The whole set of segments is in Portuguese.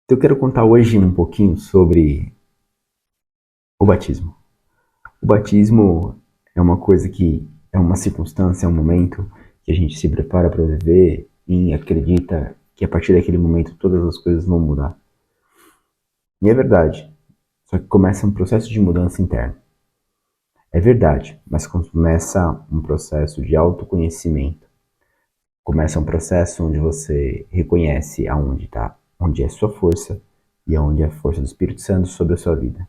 Eu quero contar hoje um pouquinho sobre o batismo. O batismo é uma coisa que é uma circunstância, é um momento que a gente se prepara para viver e acredita que a partir daquele momento todas as coisas vão mudar. E é verdade, só que começa um processo de mudança interna. É verdade, mas começa um processo de autoconhecimento. Começa um processo onde você reconhece aonde está, onde é sua força e aonde é a força do Espírito Santo sobre a sua vida.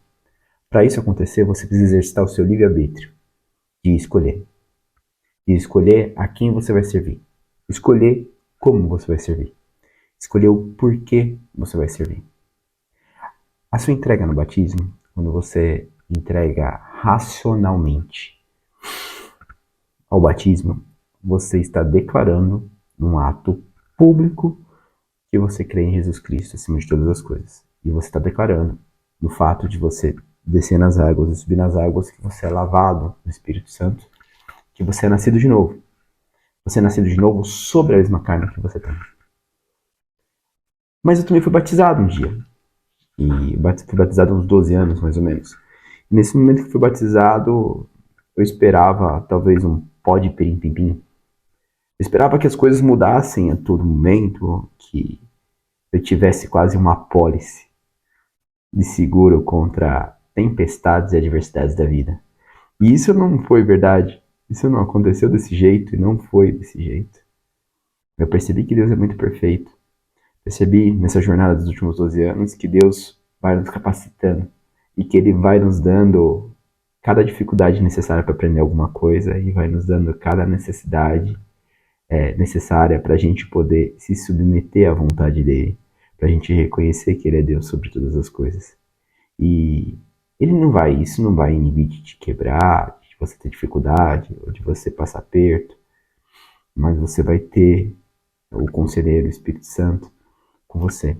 Para isso acontecer, você precisa exercitar o seu livre-arbítrio de escolher. De escolher a quem você vai servir. Escolher como você vai servir. Escolher o porquê você vai servir. A sua entrega no batismo, quando você entrega racionalmente ao batismo, você está declarando num ato público que você crê em Jesus Cristo acima de todas as coisas. E você está declarando no fato de você descer nas águas e subir nas águas que você é lavado no Espírito Santo, que você é nascido de novo. Você é nascido de novo sobre a mesma carne que você tem. Mas eu também fui batizado um dia. E fui batizado há uns 12 anos, mais ou menos. E nesse momento que fui batizado, eu esperava talvez um pó de pirim-pim-pim. Eu esperava que as coisas mudassem a todo momento, que eu tivesse quase uma apólice de seguro contra tempestades e adversidades da vida. E isso não foi verdade. Isso não aconteceu desse jeito e não foi desse jeito. Eu percebi que Deus é muito perfeito. Percebi nessa jornada dos últimos 12 anos que Deus vai nos capacitando e que Ele vai nos dando cada dificuldade necessária para aprender alguma coisa e vai nos dando cada necessidade necessária para a gente poder se submeter à vontade dEle, para a gente reconhecer que Ele é Deus sobre todas as coisas. E isso não vai inibir de te quebrar, de você ter dificuldade ou de você passar perto, mas você vai ter o Conselheiro, o Espírito Santo, com você.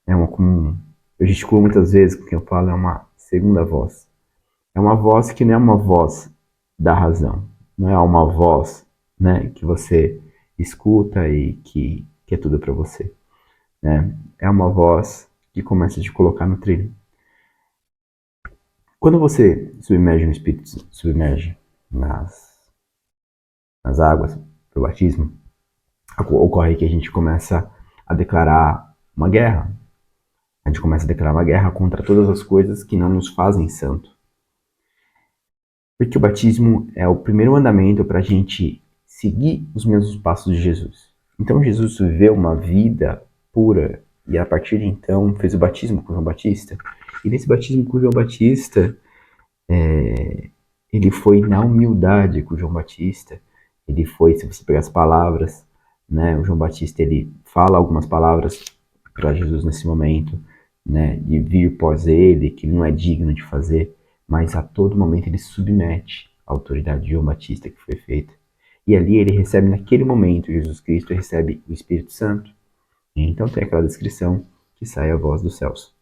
Como eu gesticulo muitas vezes com quem eu falo, é uma segunda voz. É uma voz que não é uma voz da razão. Não é uma voz, né, que você escuta e que é tudo para você. Né? É uma voz que começa a te colocar no trilho. Quando você submerge no Espírito, submerge nas águas do batismo, ocorre que a gente começa a declarar uma guerra. A gente começa a declarar uma guerra contra todas as coisas que não nos fazem santo. Porque o batismo é o primeiro mandamento para a gente seguir os mesmos passos de Jesus. Então Jesus viveu uma vida pura e a partir de então fez o batismo com João Batista. E nesse batismo com João Batista, ele foi na humildade com João Batista. Ele foi, se você pegar as palavras, né, o João Batista ele fala algumas palavras para Jesus nesse momento, né, de vir pós ele, que ele não é digno de fazer, mas a todo momento ele submete a autoridade de João Batista que foi feita. E ali ele recebe, naquele momento, Jesus Cristo recebe o Espírito Santo. E então tem aquela descrição que sai a voz dos céus.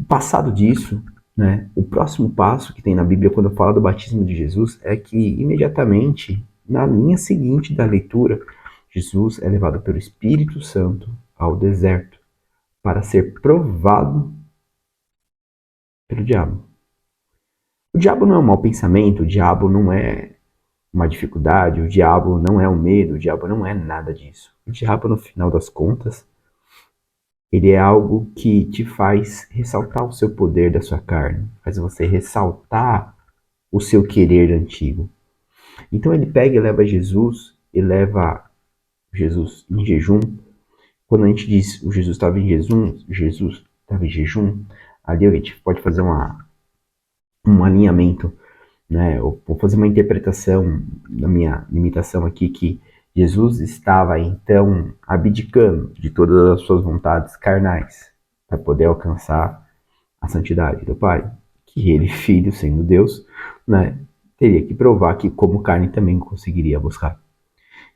Passado disso, né, o próximo passo que tem na Bíblia quando fala do batismo de Jesus é que imediatamente, na linha seguinte da leitura, Jesus é levado pelo Espírito Santo ao deserto para ser provado pelo diabo. O diabo não é um mau pensamento, o diabo não é uma dificuldade, o diabo não é um medo, o diabo não é nada disso. O diabo, no final das contas, ele é algo que te faz ressaltar o seu poder da sua carne, faz você ressaltar o seu querer antigo. Então ele pega e leva Jesus, e leva Jesus em jejum. Quando a gente diz o Jesus estava em jejum, Jesus estava em jejum, ali a gente pode fazer um alinhamento, né? Eu vou fazer uma interpretação da minha limitação aqui que Jesus estava então abdicando de todas as suas vontades carnais para poder alcançar a santidade do Pai, que ele, filho, sendo Deus, né, teria que provar que como carne também conseguiria buscar.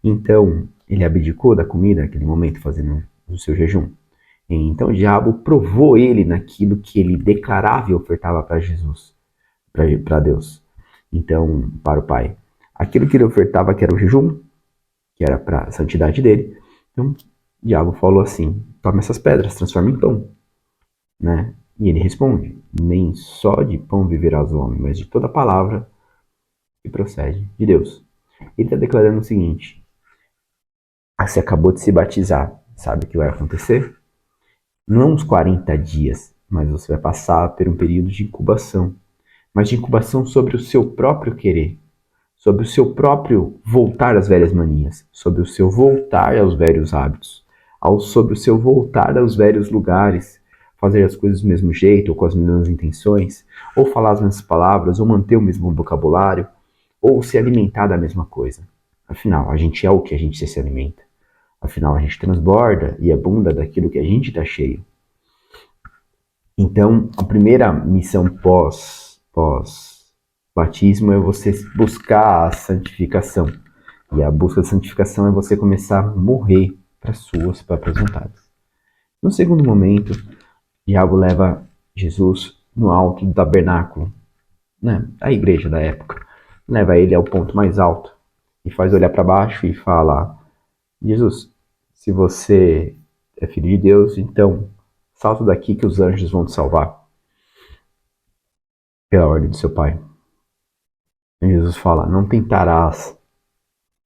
Então, ele abdicou da comida naquele momento, fazendo o seu jejum. Então, o diabo provou ele naquilo que ele declarava e ofertava para Jesus, para Deus. Então, para o Pai. Aquilo que ele ofertava, que era o jejum, que era para a santidade dele. Então, o diabo falou assim: toma essas pedras, transforma em pão. né? E ele responde: nem só de pão viverás o homem, mas de toda palavra que procede de Deus. Ele está declarando o seguinte: você acabou de se batizar, sabe o que vai acontecer? Não uns 40 dias, mas você vai passar por um período de incubação, mas de incubação sobre o seu próprio querer, sobre o seu próprio voltar às velhas manias, sobre o seu voltar aos velhos hábitos, sobre o seu voltar aos velhos lugares, fazer as coisas do mesmo jeito, ou com as mesmas intenções, ou falar as mesmas palavras, ou manter o mesmo vocabulário, ou se alimentar da mesma coisa. Afinal, a gente é o que a gente se alimenta. Afinal, a gente transborda e abunda daquilo que a gente está cheio. Então, a primeira missão pós-batismo é você buscar a santificação. E a busca da santificação é você começar a morrer para suas próprias vontades. No segundo momento, o diabo leva Jesus no alto do tabernáculo, né, a igreja da época. Leva ele ao ponto mais alto e faz olhar para baixo e fala: Jesus, se você é filho de Deus, então salta daqui que os anjos vão te salvar pela ordem do seu pai. E Jesus fala: não tentarás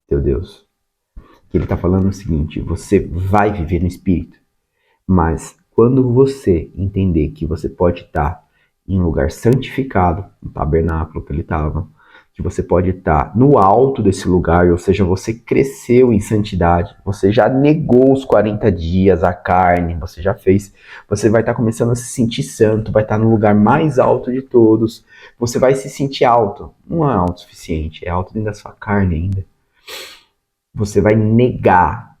teu Deus. Que ele está falando o seguinte: você vai viver no Espírito, mas quando você entender que você pode estar em um lugar santificado, no tabernáculo que ele estava, que você pode estar no alto desse lugar, ou seja, você cresceu em santidade, você já negou os 40 dias a carne, você já fez, você vai estar começando a se sentir santo, vai estar no lugar mais alto de todos, você vai se sentir alto, não é autossuficiente, é alto dentro da sua carne ainda. Você vai negar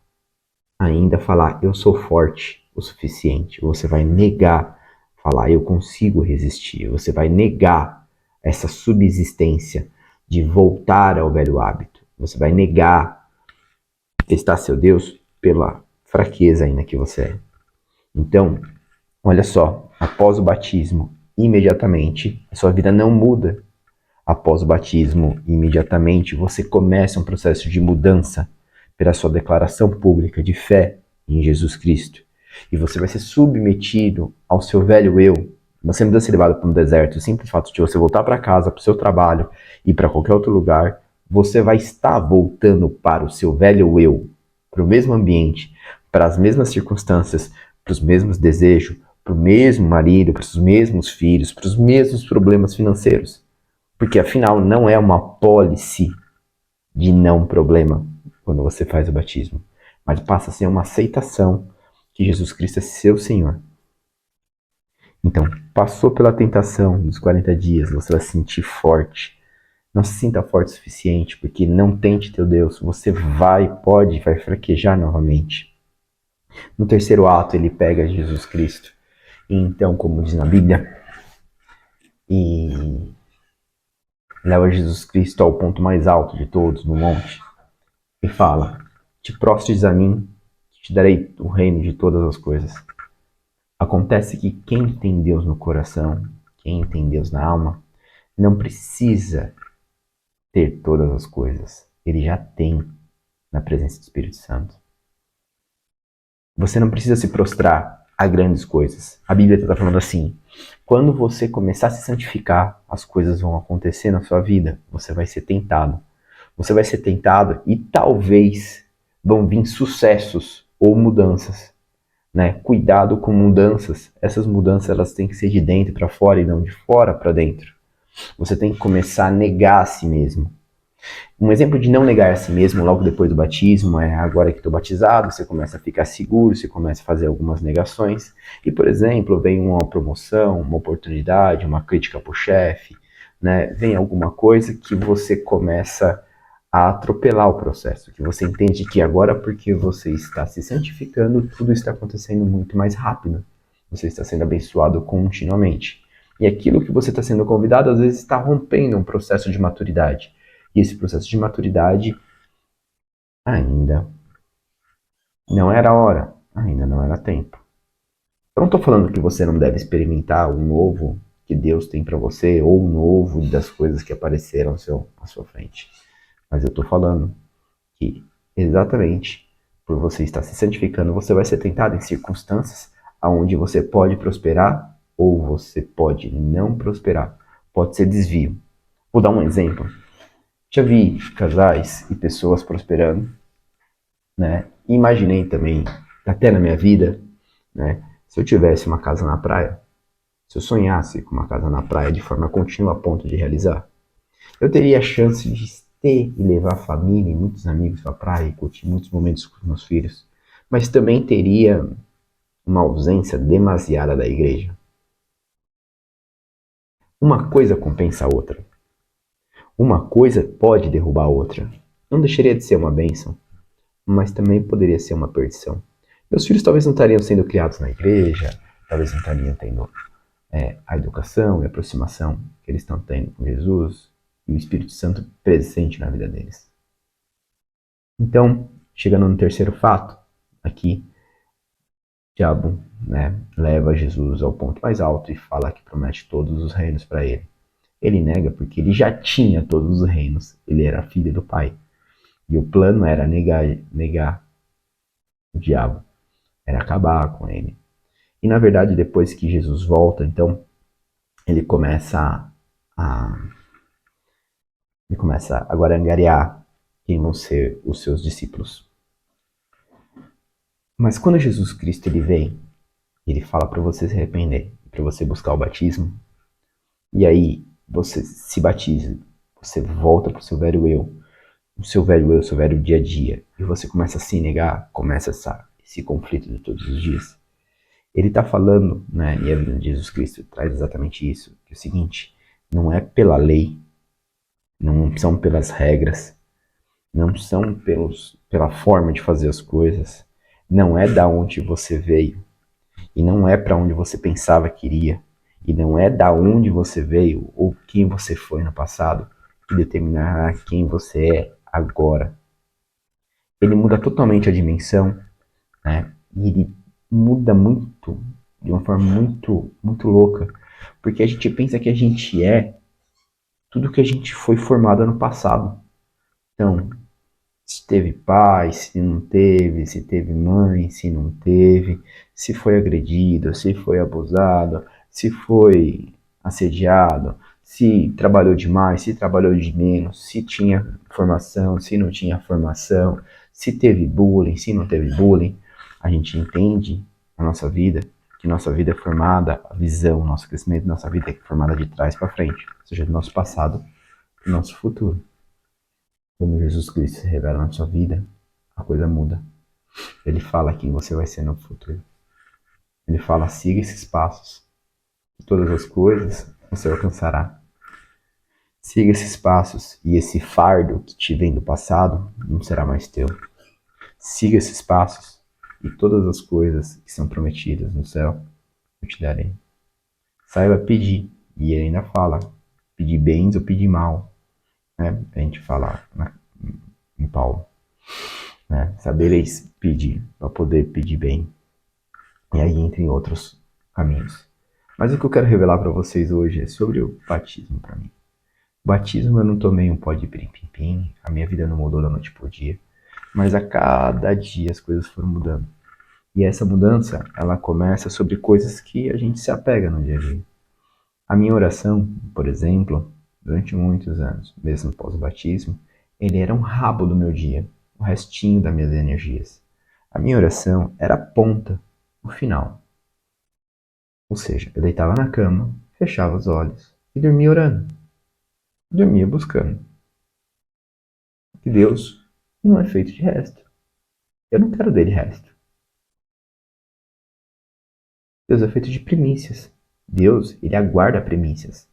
ainda falar eu sou forte o suficiente. Você vai negar falar eu consigo resistir. Você vai negar essa subsistência de voltar ao velho hábito. Você vai negar testar seu Deus pela fraqueza ainda que você é. Então, olha só, após o batismo, imediatamente, a sua vida não muda. Após o batismo, imediatamente, você começa um processo de mudança pela sua declaração pública de fé em Jesus Cristo. E você vai ser submetido ao seu velho eu. Você não precisa ser levado para um deserto. O simples fato de você voltar para casa, para o seu trabalho e para qualquer outro lugar, você vai estar voltando para o seu velho eu, para o mesmo ambiente, para as mesmas circunstâncias, para os mesmos desejos, para o mesmo marido, para os mesmos filhos, para os mesmos problemas financeiros. Porque afinal não é uma pólice de não problema quando você faz o batismo, mas passa a ser uma aceitação que Jesus Cristo é seu Senhor. Então, passou pela tentação dos 40 dias, você vai se sentir forte. Não se sinta forte o suficiente, porque não tente teu Deus. Você vai fraquejar novamente. No terceiro ato, ele pega Jesus Cristo. E então, como diz na Bíblia, e leva Jesus Cristo ao ponto mais alto de todos, no monte, e fala: te prostres a mim, te darei o reino de todas as coisas. Acontece que quem tem Deus no coração, quem tem Deus na alma, não precisa ter todas as coisas. Ele já tem na presença do Espírito Santo. Você não precisa se prostrar a grandes coisas. A Bíblia está falando assim: quando você começar a se santificar, as coisas vão acontecer na sua vida. Você vai ser tentado. Você vai ser tentado e talvez vão vir sucessos ou mudanças, né? Cuidado com mudanças. Essas mudanças elas têm que ser de dentro para fora e não de fora para dentro. Você tem que começar a negar a si mesmo. Um exemplo de não negar a si mesmo logo depois do batismo é: agora que estou batizado, você começa a ficar seguro, você começa a fazer algumas negações. E, por exemplo, vem uma promoção, uma oportunidade, uma crítica para o chefe, né? Vem alguma coisa que você começa a atropelar o processo, que você entende que agora, porque você está se santificando, tudo está acontecendo muito mais rápido. Você está sendo abençoado continuamente. E aquilo que você está sendo convidado, às vezes, está rompendo um processo de maturidade. E esse processo de maturidade ainda não era hora, ainda não era tempo. Eu não estou falando que você não deve experimentar o novo que Deus tem para você, ou o novo das coisas que apareceram à sua frente. Mas eu estou falando que exatamente por você estar se santificando, você vai ser tentado em circunstâncias onde você pode prosperar ou você pode não prosperar. Pode ser desvio. Vou dar um exemplo. Já vi casais e pessoas prosperando, né? Imaginei também, até na minha vida, né? Se eu tivesse uma casa na praia, se eu sonhasse com uma casa na praia de forma contínua a ponto de realizar, eu teria a chance de ter e levar a família e muitos amigos para a praia e curtir muitos momentos com os meus filhos. Mas também teria uma ausência demasiada da igreja. Uma coisa compensa a outra. Uma coisa pode derrubar a outra. Não deixaria de ser uma bênção, mas também poderia ser uma perdição. Meus filhos talvez não estariam sendo criados na igreja, talvez não estariam tendo a educação e a aproximação que eles estão tendo com Jesus e o Espírito Santo presente na vida deles. Então, chegando no terceiro fato, aqui, o diabo, né, leva Jesus ao ponto mais alto e fala que promete todos os reinos para ele. Ele nega porque ele já tinha todos os reinos, ele era filho do Pai. E o plano era negar o diabo, era acabar com ele. E na verdade, depois que Jesus volta, então, ele começa agora a angariar quem vão ser os seus discípulos. Mas quando Jesus Cristo ele vem, ele fala para você se arrepender, para você buscar o batismo, e aí você se batiza, você volta para o seu velho eu, o seu velho dia a dia, e você começa a se negar, começa esse conflito de todos os dias. Ele está falando, né, e a vida de Jesus Cristo traz exatamente isso, que é o seguinte, não é pela lei, não são pelas regras, não são pela forma de fazer as coisas, não é da onde você veio, e não é para onde você pensava que iria, e não é da onde você veio ou quem você foi no passado que determinará quem você é agora. Ele muda totalmente a dimensão, né? E ele muda muito, de uma forma muito, muito louca, porque a gente pensa que a gente é tudo que a gente foi formado no passado. Então, se teve pai, se não teve, se teve mãe, se não teve, se foi agredido, se foi abusado, se foi assediado, se trabalhou demais, se trabalhou de menos, se tinha formação, se não tinha formação, se teve bullying, se não teve bullying. A gente entende a nossa vida, que nossa vida é formada, a visão, o nosso crescimento, nossa vida é formada de trás para frente, ou seja, do nosso passado para o nosso futuro. Quando Jesus Cristo se revela na sua vida, a coisa muda. Ele fala quem você vai ser no futuro. Ele fala, siga esses passos. E todas as coisas você alcançará. Siga esses passos e esse fardo que te vem do passado não será mais teu. Siga esses passos e todas as coisas que são prometidas no céu eu te darei. Saiba pedir. E ele ainda fala, pedir bens ou pedir mal. Né? A gente fala em Paulo. Né? Sabereis pedir, para poder pedir bem. E aí, entre outros caminhos. Mas o que eu quero revelar para vocês hoje é sobre o batismo para mim. O batismo eu não tomei um pó de pim-pim-pim, a minha vida não mudou da noite pro dia, mas a cada dia as coisas foram mudando. E essa mudança, ela começa sobre coisas que a gente se apega no dia a dia. A minha oração, por exemplo, durante muitos anos, mesmo após o batismo, ele era um rabo do meu dia, o restinho das minhas energias. A minha oração era a ponta, o final. Ou seja, eu deitava na cama, fechava os olhos e dormia orando. Dormia buscando. E Deus não é feito de resto. Eu não quero dele resto. Deus é feito de primícias. Deus, ele aguarda primícias.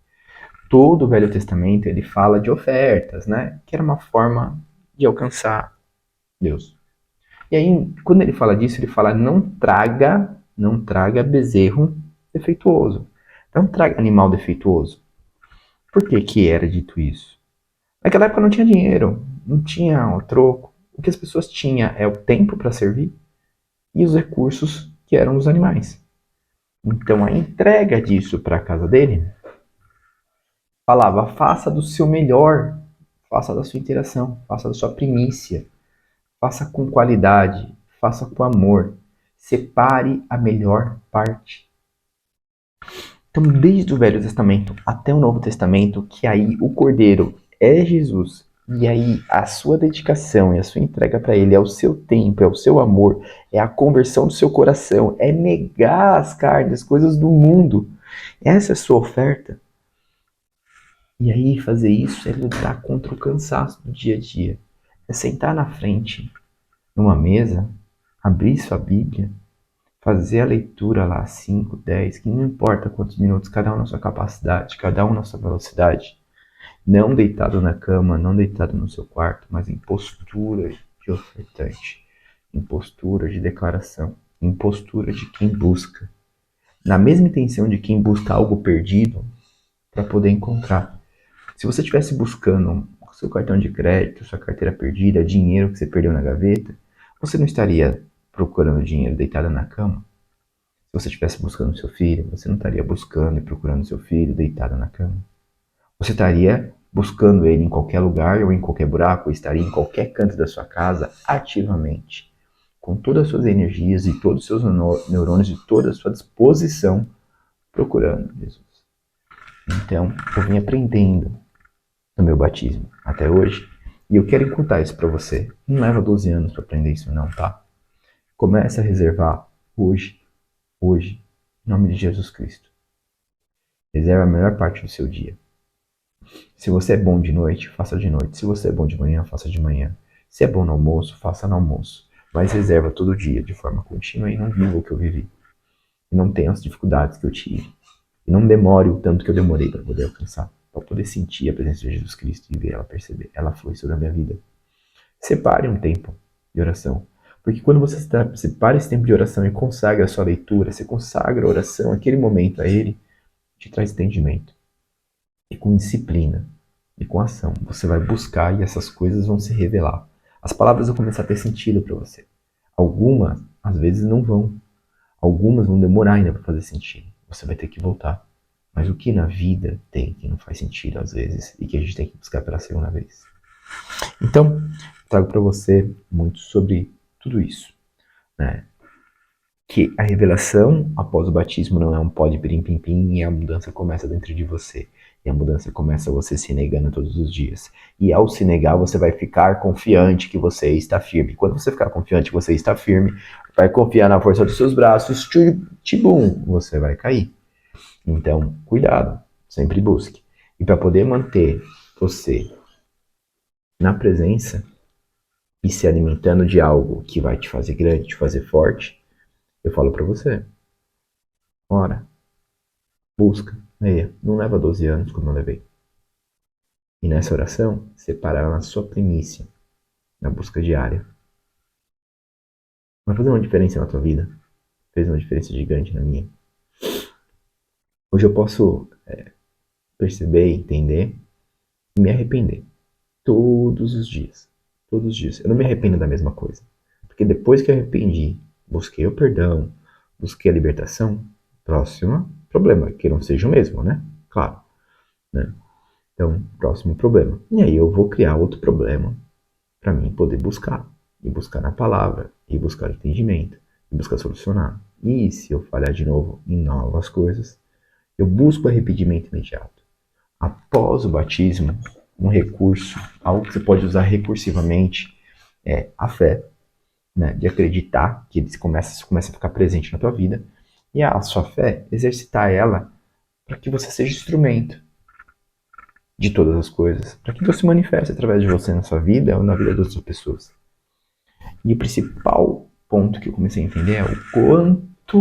Todo o Velho Testamento, ele fala de ofertas, né? Que era uma forma de alcançar Deus. E aí, quando ele fala disso, ele fala, não traga bezerro defeituoso. Não traga animal defeituoso. Por que que era dito isso? Naquela época não tinha dinheiro, não tinha o troco. O que as pessoas tinham é o tempo para servir e os recursos que eram os animais. Então a entrega disso para a casa dele falava, faça do seu melhor, faça da sua interação, faça da sua primícia, faça com qualidade, faça com amor. Separe a melhor parte. Então, desde o Velho Testamento até o Novo Testamento, que aí o Cordeiro é Jesus, e aí a sua dedicação e a sua entrega para Ele é o seu tempo, é o seu amor, é a conversão do seu coração, é negar as carnes, as coisas do mundo. Essa é a sua oferta. E aí fazer isso é lutar contra o cansaço do dia a dia. É sentar na frente, numa mesa, abrir sua Bíblia, fazer a leitura lá, 5, 10, que não importa quantos minutos, cada um na sua capacidade, cada um na sua velocidade. Não deitado na cama, não deitado no seu quarto, mas em postura de ofertante, em postura de declaração, em postura de quem busca. Na mesma intenção de quem busca algo perdido para poder encontrar. Se você estivesse buscando o seu cartão de crédito, sua carteira perdida, dinheiro que você perdeu na gaveta, você não estaria procurando dinheiro deitado na cama? Se você estivesse buscando seu filho, você não estaria buscando e procurando seu filho deitado na cama. Você estaria buscando ele em qualquer lugar ou em qualquer buraco, ou estaria em qualquer canto da sua casa ativamente, com todas as suas energias e todos os seus neurônios e toda a sua disposição procurando Jesus. Então, eu vim aprendendo no meu batismo até hoje e eu quero encurtar isso para você. Não leva 12 anos para aprender isso não, tá? Começa a reservar hoje, em nome de Jesus Cristo. Reserva a melhor parte do seu dia. Se você é bom de noite, faça de noite. Se você é bom de manhã, faça de manhã. Se é bom no almoço, faça no almoço. Mas reserva todo dia, de forma contínua, e não viva o que eu vivi. E não tenha as dificuldades que eu tive. E não demore o tanto que eu demorei para poder alcançar. Para poder sentir a presença de Jesus Cristo e ver ela perceber. Ela flui sobre a minha vida. Separe um tempo de oração. Porque quando você separa esse tempo de oração e consagra a sua leitura, você consagra a oração, aquele momento a Ele, te traz entendimento. E com disciplina e com ação, você vai buscar e essas coisas vão se revelar. As palavras vão começar a ter sentido para você. Algumas, às vezes, não vão. Algumas vão demorar ainda para fazer sentido. Você vai ter que voltar. Mas o que na vida tem que não faz sentido às vezes e que a gente tem que buscar pela segunda vez? Então, trago para você muito sobre tudo isso, né? Que a revelação após o batismo não é um pó de pirim-pim-pim e a mudança começa dentro de você. E a mudança começa você se negando todos os dias. E ao se negar, você vai ficar confiante que você está firme. Quando você ficar confiante que você está firme, vai confiar na força dos seus braços, tibum, você vai cair. Então, cuidado, sempre busque. E para poder manter você na presença e se alimentando de algo que vai te fazer grande, te fazer forte, eu falo para você, ora, busca, leia. Não leva 12 anos como eu levei. E nessa oração, separa ela na sua primícia, na busca diária. Vai fazer uma diferença na tua vida. Fez uma diferença gigante na minha. Hoje eu posso perceber, entender e me arrepender. Todos os dias. Todos os dias. Eu não me arrependo da mesma coisa. Porque depois que eu arrependi, busquei o perdão, busquei a libertação, próximo problema, que não seja o mesmo, né? Claro. Né? Então, próximo problema. E aí eu vou criar outro problema para mim poder buscar. E buscar na palavra, e buscar entendimento, e buscar solucionar. E se eu falhar de novo em novas coisas, eu busco arrependimento imediato. Após o batismo, um recurso, algo que você pode usar recursivamente, é a fé, né? De acreditar que ele começa a ficar presente na tua vida. E a sua fé, exercitar ela para que você seja instrumento de todas as coisas, para que Deus se manifeste através de você na sua vida ou na vida das outras pessoas. E o principal ponto que eu comecei a entender é o quanto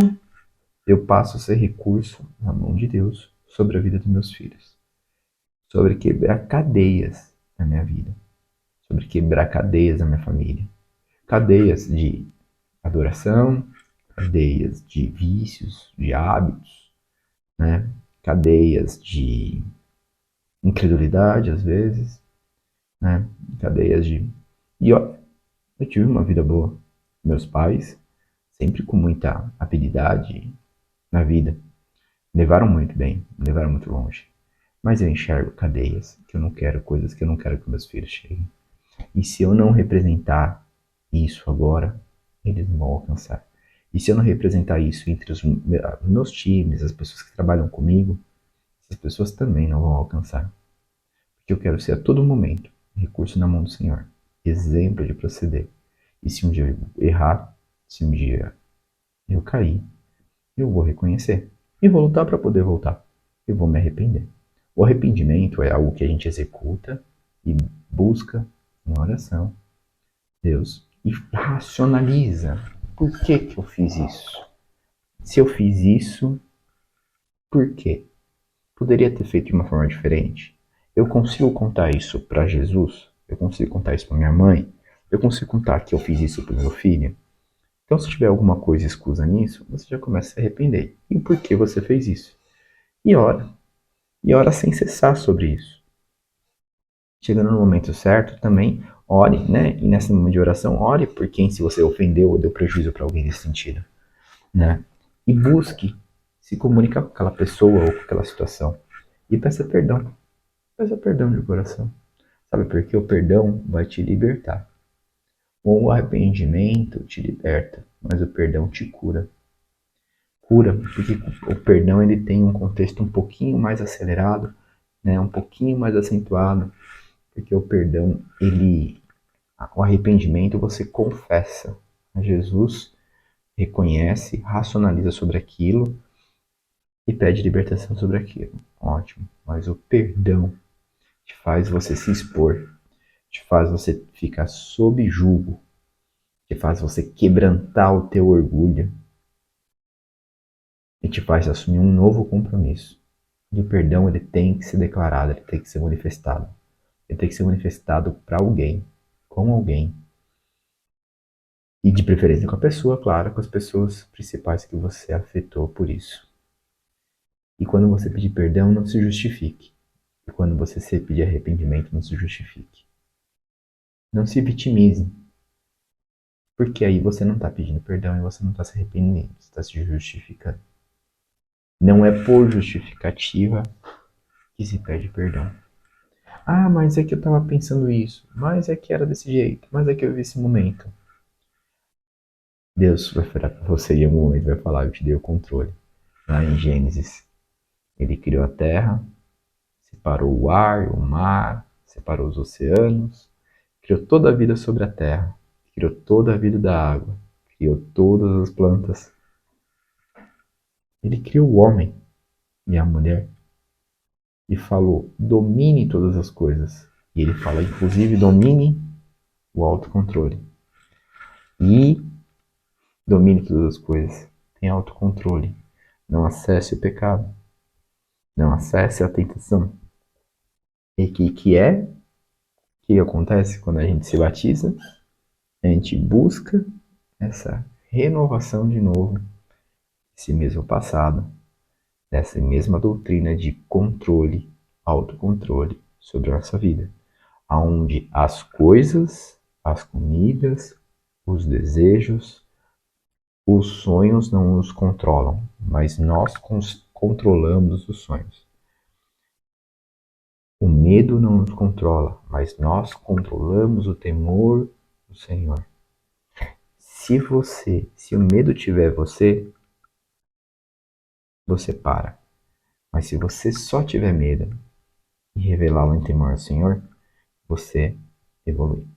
eu passo a ser recurso na mão de Deus sobre a vida dos meus filhos. Sobre quebrar cadeias na minha vida. Sobre quebrar cadeias na minha família. Cadeias de adoração, cadeias de vícios, de hábitos, né? Cadeias de incredulidade, às vezes, né? Cadeias de... E olha, eu tive uma vida boa. Meus pais, sempre com muita habilidade na vida, me levaram muito bem, me levaram muito longe. Mas eu enxergo cadeias que eu não quero, coisas que eu não quero que meus filhos cheguem. E se eu não representar isso agora, eles não vão alcançar. E se eu não representar isso entre os meus times, as pessoas que trabalham comigo, essas pessoas também não vão alcançar. Porque eu quero ser a todo momento recurso na mão do Senhor, exemplo de proceder. E se um dia eu errar, se um dia eu cair, eu vou reconhecer e vou lutar para poder voltar. Eu vou me arrepender. O arrependimento é algo que a gente executa e busca em oração, Deus, e racionaliza. Por que que eu fiz isso? Se eu fiz isso, por quê? Poderia ter feito de uma forma diferente. Eu consigo contar isso para Jesus? Eu consigo contar isso para minha mãe? Eu consigo contar que eu fiz isso para meu filho? Então, se tiver alguma coisa escusa nisso, você já começa a se arrepender. E por que você fez isso? E ora. E ora sem cessar sobre isso. Chegando no momento certo, também ore, né? E nesse momento de oração, ore por quem se você ofendeu ou deu prejuízo para alguém nesse sentido, né? E busque se comunicar com aquela pessoa ou com aquela situação. E peça perdão. Peça perdão de coração. Sabe por quê? O perdão vai te libertar. O arrependimento te liberta, mas o perdão te cura. Cura, porque o perdão ele tem um contexto um pouquinho mais acelerado, né? Um pouquinho mais acentuado, porque o perdão, o arrependimento você confessa a Jesus, reconhece, racionaliza sobre aquilo e pede libertação sobre aquilo. Ótimo. Mas o perdão te faz você se expor, te faz você ficar sob julgo, te faz você quebrantar o teu orgulho e te faz assumir um novo compromisso. E o perdão ele tem que ser declarado, ele tem que ser manifestado. Ele tem que ser manifestado para alguém, com alguém. E de preferência com a pessoa, claro, com as pessoas principais que você afetou por isso. E quando você pedir perdão, não se justifique. E quando você se pedir arrependimento, não se justifique. Não se vitimize. Porque aí você não está pedindo perdão e você não está se arrependendo, você está se justificando. Não é por justificativa que se pede perdão. Ah, mas é que eu estava pensando isso. Mas é que era desse jeito. Mas é que eu vi esse momento. Deus vai virar para você em algum momento vai falar, eu te dei o controle. Lá em Gênesis, ele criou a terra, separou o ar, o mar, separou os oceanos, criou toda a vida sobre a terra, criou toda a vida da água, criou todas as plantas. Ele criou o homem e a mulher e falou: domine todas as coisas. E ele fala, inclusive, domine o autocontrole. E domine todas as coisas. Tenha autocontrole. Não acesse o pecado. Não acesse a tentação. E o que acontece quando a gente se batiza? A gente busca essa renovação de novo, esse mesmo passado, dessa mesma doutrina de controle, autocontrole sobre a nossa vida, onde as coisas, as comidas, os desejos, os sonhos não nos controlam, mas nós controlamos os sonhos. O medo não nos controla, mas nós controlamos o temor do Senhor. Se o medo tiver você, você para. Mas se você só tiver medo e revelá-lo em temor ao Senhor, você evolui.